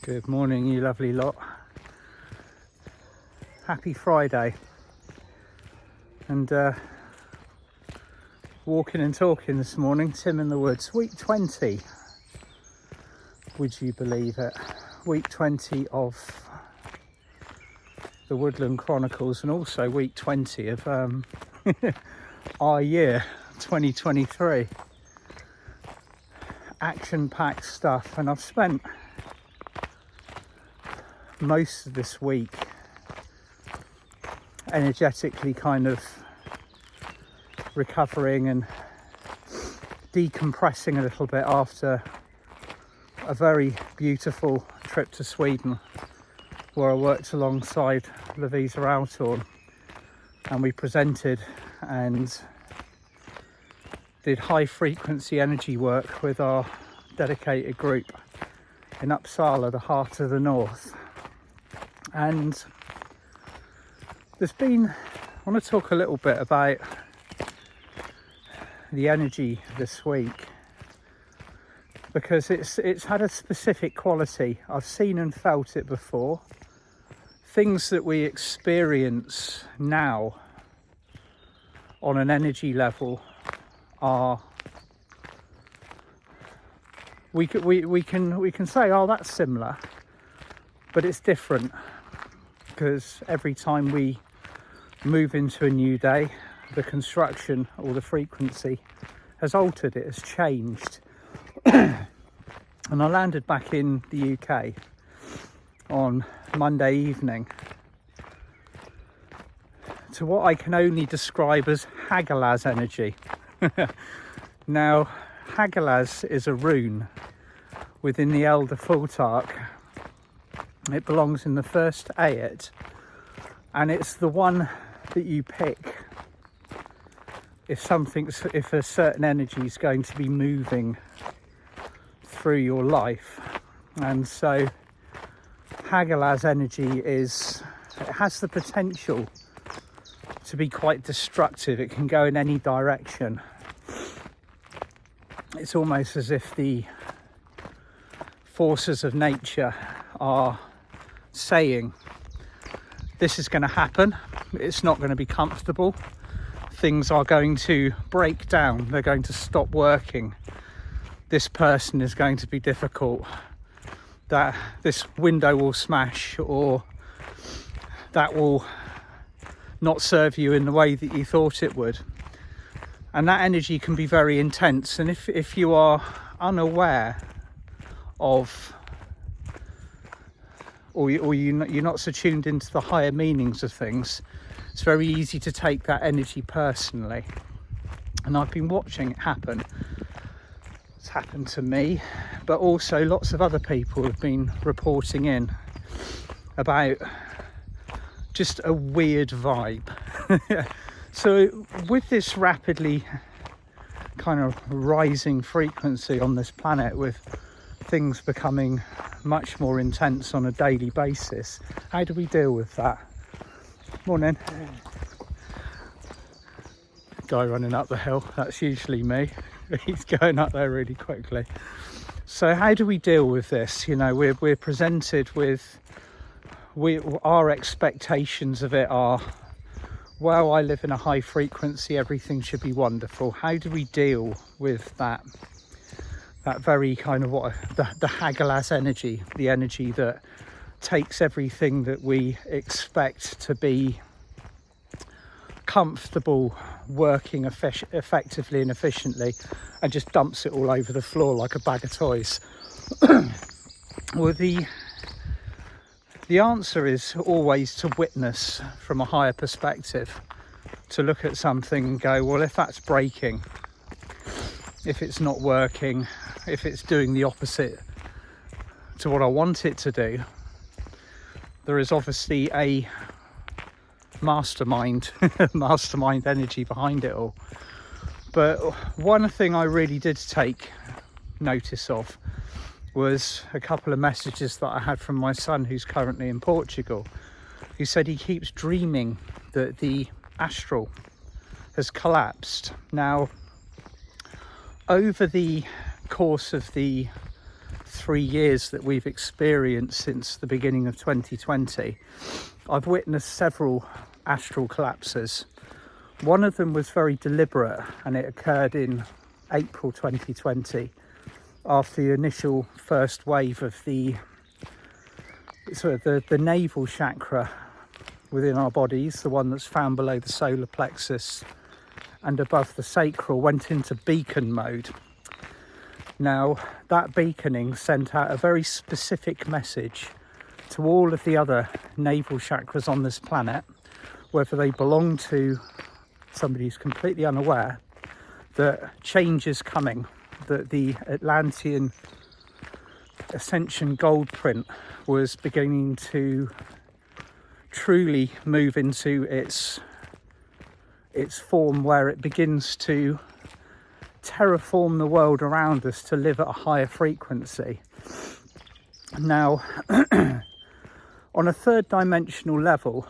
Good morning, you lovely lot. Happy Friday. And walking and talking this morning, Tim in the Woods. Week 20, would you believe it? Week 20 of the Woodland Chronicles, and also week 20 of our year, 2023. Action-packed stuff, and I've spent most of this week energetically kind of recovering and decompressing a little bit after a very beautiful trip to Sweden, where I worked alongside Lovisa Altorn, and we presented and did high frequency energy work with our dedicated group in Uppsala, the heart of the north. And I want to talk a little bit about the energy this week, because it's had a specific quality. I've seen and felt it before. Things that we experience now on an energy level are, we can say, oh, that's similar, but it's different, because every time we move into a new day, the construction or the frequency has altered, it has changed. And I landed back in the UK on Monday evening to what I can only describe as Hagalaz energy. Now, Hagalaz is a rune within the Elder Fultark. It belongs in the first ayat, and it's the one that you pick if a certain energy is going to be moving through your life. And so Hagalaz energy has the potential to be quite destructive. It can go in any direction. It's almost as if the forces of nature are saying, this is going to happen, it's not going to be comfortable, things are going to break down, they're going to stop working, this person is going to be difficult, that this window will smash, or that will not serve you in the way that you thought it would. And that energy can be very intense, and if you are unaware of, or you're not so tuned into the higher meanings of things, it's very easy to take that energy personally. And I've been watching it happen. It's happened to me, but also lots of other people have been reporting in about just a weird vibe. So with this rapidly kind of rising frequency on this planet, with things becoming much more intense on a daily basis, how do we deal with that? Morning. Guy running up the hill, that's usually me. He's going up there really quickly. So how do we deal with this? You know, we're presented with, our expectations of it are, well, I live in a high frequency, everything should be wonderful. How do we deal with that very kind of the Hagalaz energy, the energy that takes everything that we expect to be comfortable, working effectively and efficiently, and just dumps it all over the floor like a bag of toys? Well, the answer is always to witness from a higher perspective, to look at something and go, well, if that's breaking, if it's not working, if it's doing the opposite to what I want it to do, there is obviously a mastermind energy behind it all. But one thing I really did take notice of was a couple of messages that I had from my son, who's currently in Portugal, who said he keeps dreaming that the astral has collapsed. Now, over the course of the 3 years that we've experienced since the beginning of 2020, I've witnessed several astral collapses. One of them was very deliberate, and it occurred in April 2020 after the initial first wave of the navel chakra within our bodies, the one that's found below the solar plexus and above the sacral, went into beacon mode. Now, that beaconing sent out a very specific message to all of the other navel chakras on this planet, whether they belong to somebody who's completely unaware, that change is coming, that the Atlantean Ascension gold print was beginning to truly move into its form, where it begins to terraform the world around us to live at a higher frequency. Now, on a third dimensional level,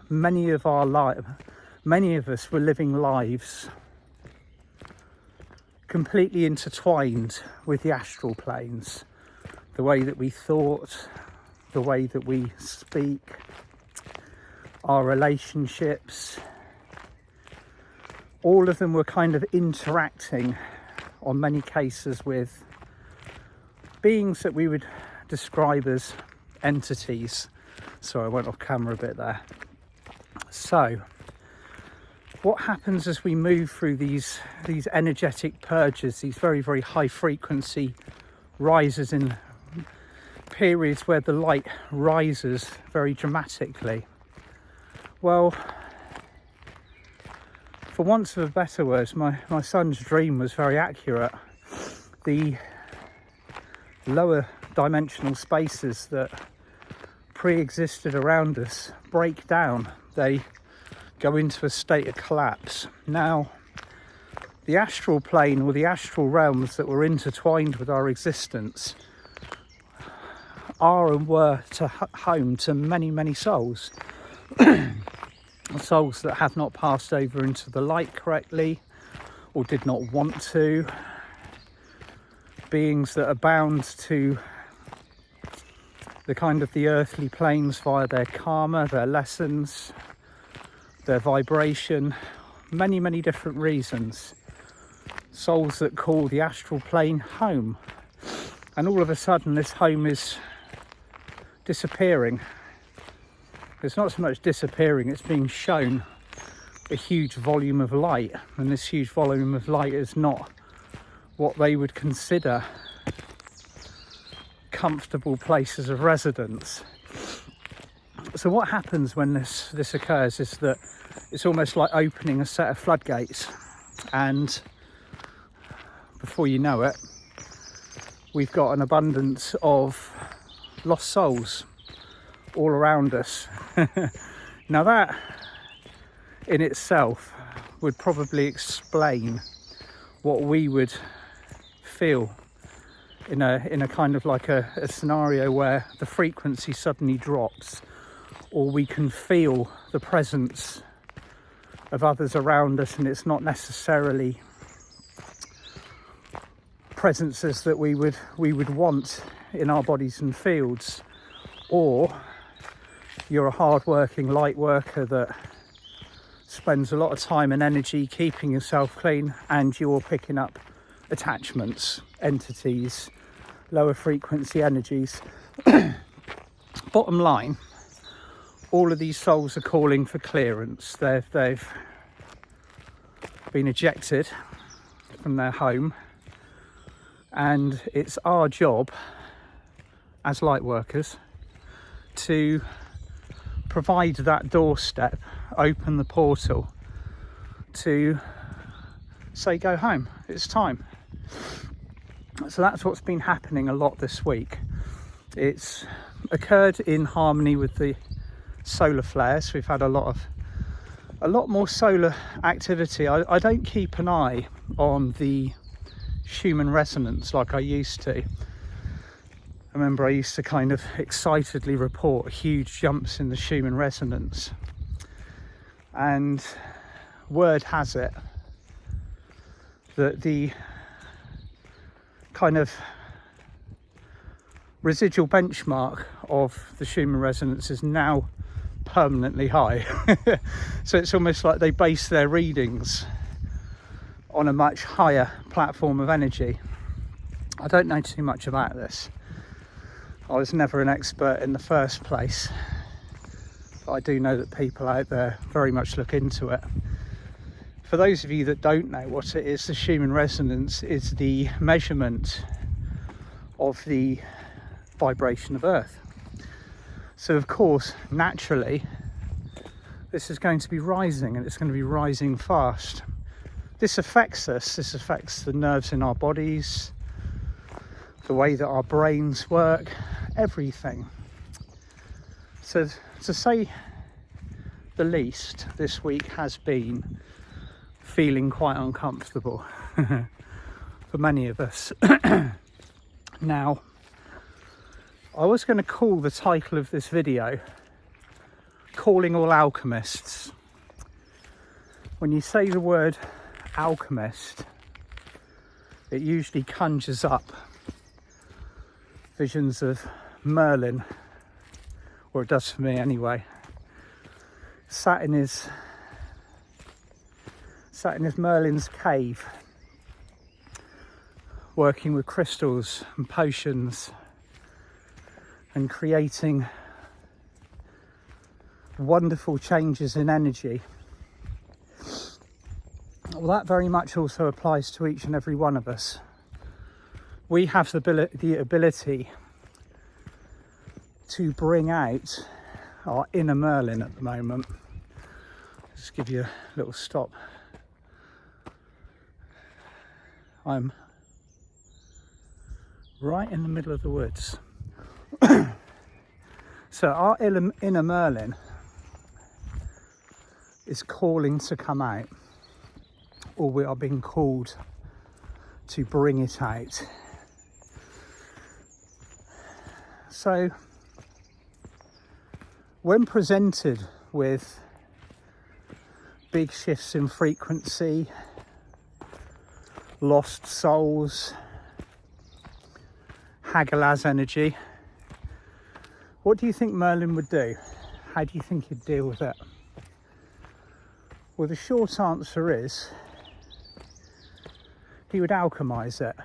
many of us were living lives completely intertwined with the astral planes. The way that we thought, the way that we speak, our relationships, all of them were kind of interacting on many cases with beings that we would describe as entities. Sorry, I went off camera a bit there. So, what happens as we move through these energetic purges, these very, very high frequency rises in periods where the light rises very dramatically? Well, for want of a better word, my son's dream was very accurate. The lower dimensional spaces that pre-existed around us break down. They go into a state of collapse. Now, the astral plane, or the astral realms that were intertwined with our existence, are and were home to many, many souls. Souls that have not passed over into the light correctly, or did not want to. Beings that are bound to the earthly planes via their karma, their lessons, their vibration, many, many different reasons. Souls that call the astral plane home. And all of a sudden this home is disappearing. It's not so much disappearing, it's being shown a huge volume of light. And this huge volume of light is not what they would consider comfortable places of residence. So what happens when this occurs is that it's almost like opening a set of floodgates, and before you know it, we've got an abundance of lost souls all around us. Now that in itself would probably explain what we would feel in a kind of like a scenario where the frequency suddenly drops, or we can feel the presence of others around us, and it's not necessarily presences that we would want in our bodies and fields. Or you're a hard-working light worker that spends a lot of time and energy keeping yourself clean, and you're picking up attachments, entities, lower frequency energies. Bottom line, all of these souls are calling for clearance. They've been ejected from their home, and it's our job as light workers to provide that doorstep, open the portal to say go home, it's time. So that's what's been happening a lot this week. It's occurred in harmony with the solar flares. We've had a lot more solar activity. I don't keep an eye on the Schumann resonance like I used to. I remember I used to kind of excitedly report huge jumps in the Schumann resonance, and word has it that the kind of residual benchmark of the Schumann resonance is now permanently high. So it's almost like they base their readings on a much higher platform of energy. I don't know too much about this. I was never an expert in the first place, but I do know that people out there very much look into it. For those of you that don't know what it is, the Schumann resonance is the measurement of the vibration of Earth. So of course, naturally, this is going to be rising, and it's going to be rising fast. This affects us, this affects the nerves in our bodies, the way that our brains work, everything. So to say the least, this week has been feeling quite uncomfortable for many of us. Now, I was going to call the title of this video Calling All Alchemists. When you say the word alchemist, it usually conjures up visions of Merlin, or it does for me anyway, sat in his Merlin's cave, working with crystals and potions and creating wonderful changes in energy. Well, that very much also applies to each and every one of us. We have the ability to bring out our inner Merlin at the moment. Just give you a little stop. I'm right in the middle of the woods. So our inner Merlin is calling to come out, or we are being called to bring it out. So when presented with big shifts in frequency, lost souls, Hagalaz energy, what do you think Merlin would do? How do you think he'd deal with it? Well, the short answer is he would alchemize it.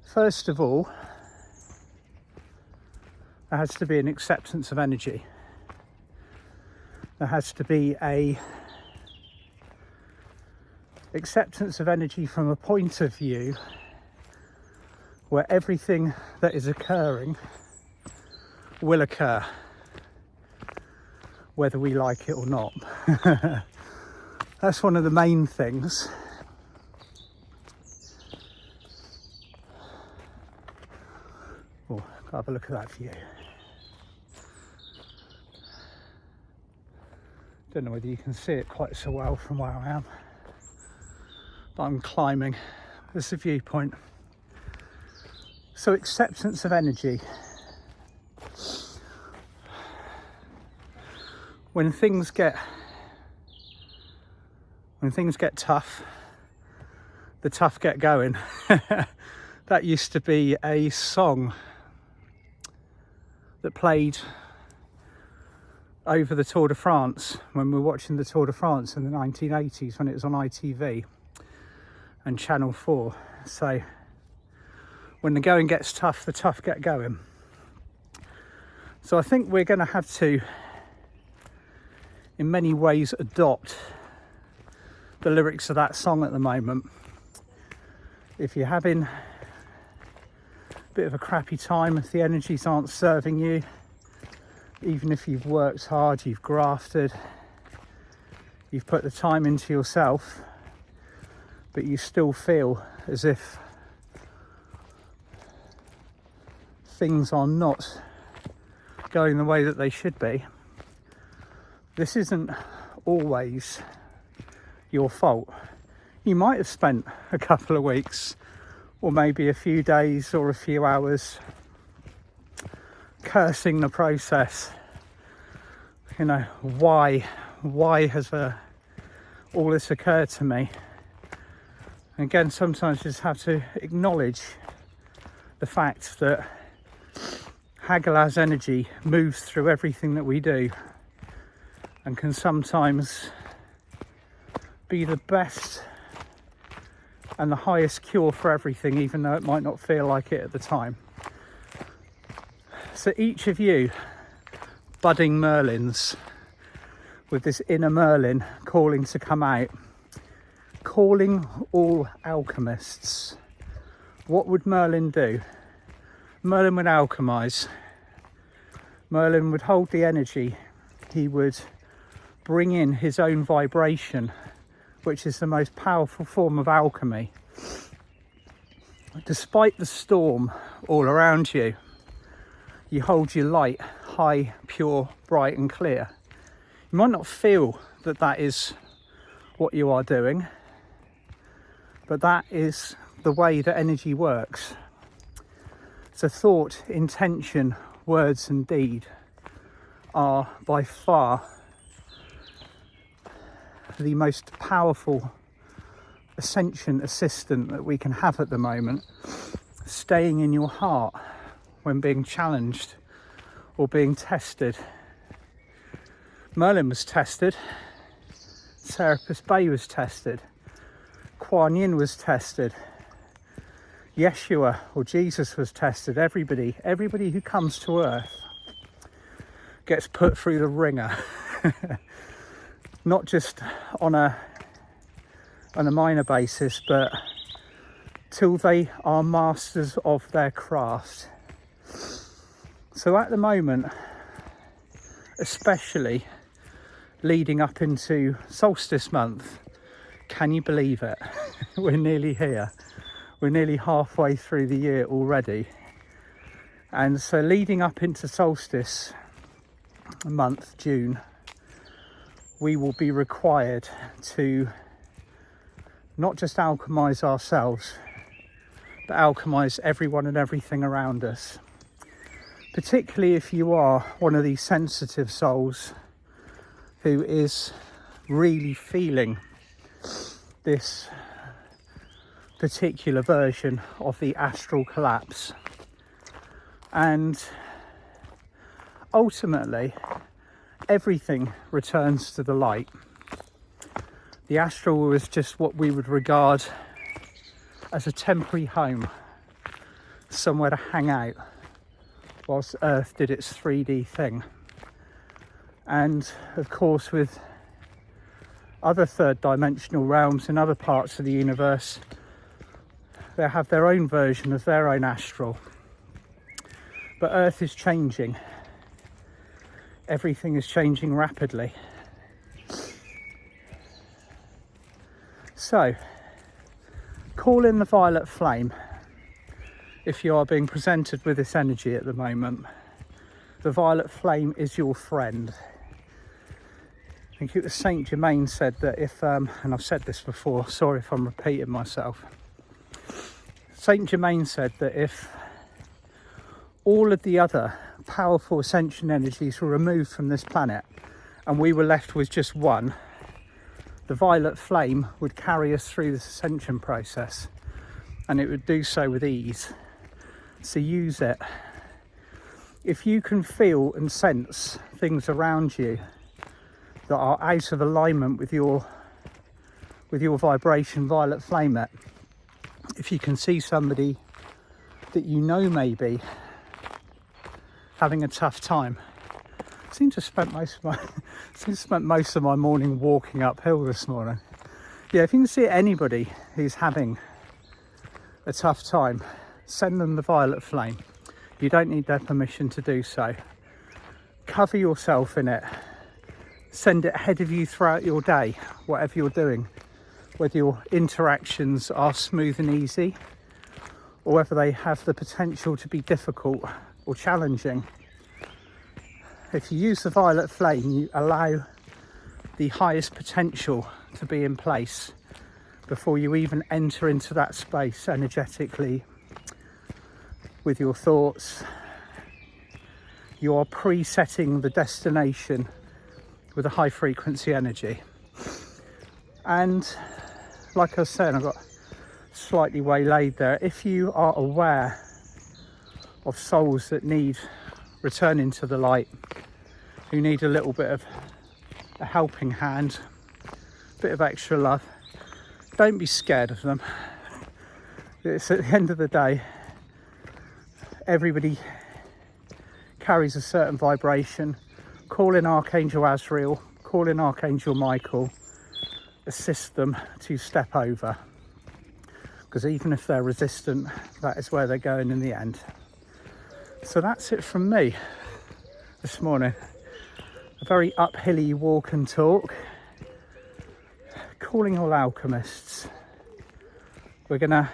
First of all, there has to be an acceptance of energy. There has to be a acceptance of energy from a point of view where everything that is occurring will occur, whether we like it or not. That's one of the main things. Oh, have a look at that view. Don't know whether you can see it quite so well from where I am, but I'm climbing. This is the viewpoint. So acceptance of energy. When things get tough, the tough get going. That used to be a song that played over the Tour de France when we were watching the Tour de France in the 1980s, when it was on ITV and Channel 4. So when the going gets tough, the tough get going. So I think we're going to have to, in many ways, adopt the lyrics of that song at the moment. If you're having a bit of a crappy time, if the energies aren't serving you, even if you've worked hard, you've grafted, you've put the time into yourself, but you still feel as if things are not going the way that they should be, this isn't always your fault. You might have spent a couple of weeks or maybe a few days or a few hours cursing the process. You know, why has all this occurred to me? And again, sometimes you just have to acknowledge the fact that Hagalaz energy moves through everything that we do and can sometimes be the best and the highest cure for everything, even though it might not feel like it at the time. So each of you budding Merlins with this inner Merlin calling to come out, calling all alchemists. What would Merlin do? Merlin would alchemize. Merlin would hold the energy. He would bring in his own vibration, which is the most powerful form of alchemy. Despite the storm all around you, you hold your light high, pure, bright and clear. You might not feel that that is what you are doing, but that is the way that energy works. So thought, intention, words and deed are by far the most powerful ascension assistant that we can have at the moment. Staying in your heart when being challenged or being tested. Merlin was tested, Serapis Bey was tested, Kuan Yin was tested, Yeshua or Jesus was tested. Everybody who comes to earth gets put through the ringer. Not just on a minor basis, but till they are masters of their craft. So at the moment, especially leading up into solstice month, can you believe it? We're nearly here. We're nearly halfway through the year already. And so leading up into solstice month, June, we will be required to not just alchemize ourselves, but alchemize everyone and everything around us. Particularly if you are one of these sensitive souls who is really feeling this particular version of the astral collapse. And ultimately, everything returns to the light. The astral was just what we would regard as a temporary home, somewhere to hang out, whilst Earth did its 3D thing. And of course, with other third dimensional realms in other parts of the universe, they have their own version of their own astral. But Earth is changing. Everything is changing rapidly. So, call in the violet flame if you are being presented with this energy at the moment. The violet flame is your friend. I think it was Saint Germain said that if, and I've said this before, sorry if I'm repeating myself. Saint Germain said that if all of the other powerful ascension energies were removed from this planet and we were left with just one, the violet flame would carry us through this ascension process, and it would do so with ease. So use it. If you can feel and sense things around you that are out of alignment with your vibration violet flame it, if you can see somebody that you know may be having a tough time. I seem to have spent most of my morning walking uphill this morning. Yeah, if you can see anybody who's having a tough time, send them the violet flame. You don't need their permission to do so. Cover yourself in it. Send it ahead of you throughout your day, whatever you're doing. Whether your interactions are smooth and easy, or whether they have the potential to be difficult or challenging. If you use the violet flame, you allow the highest potential to be in place before you even enter into that space energetically with your thoughts. You are pre-setting the destination with a high frequency energy. And like I was saying, I got slightly waylaid there. If you are aware of souls that need returning to the light, who need a little bit of a helping hand, a bit of extra love. Don't be scared of them. It's at the end of the day, everybody carries a certain vibration. Call in Archangel Azrael, call in Archangel Michael, assist them to step over, because even if they're resistant, that is where they're going in the end. So that's it from me this morning. A very uphilly walk and talk, calling all alchemists. We're gonna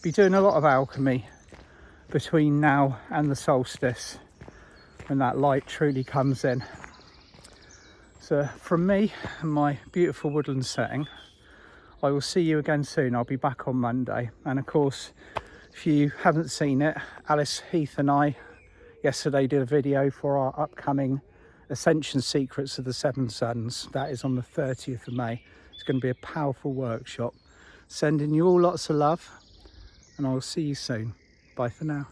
be doing a lot of alchemy between now and the solstice, when that light truly comes in. So from me and my beautiful woodland setting, I will see you again soon. I'll be back on Monday. And of course, if you haven't seen it, Alice Heath and I yesterday did a video for our upcoming Ascension Secrets of the Seven Suns. That is on the 30th of May. It's going to be a powerful workshop. Sending you all lots of love, and I will see you soon. Bye for now.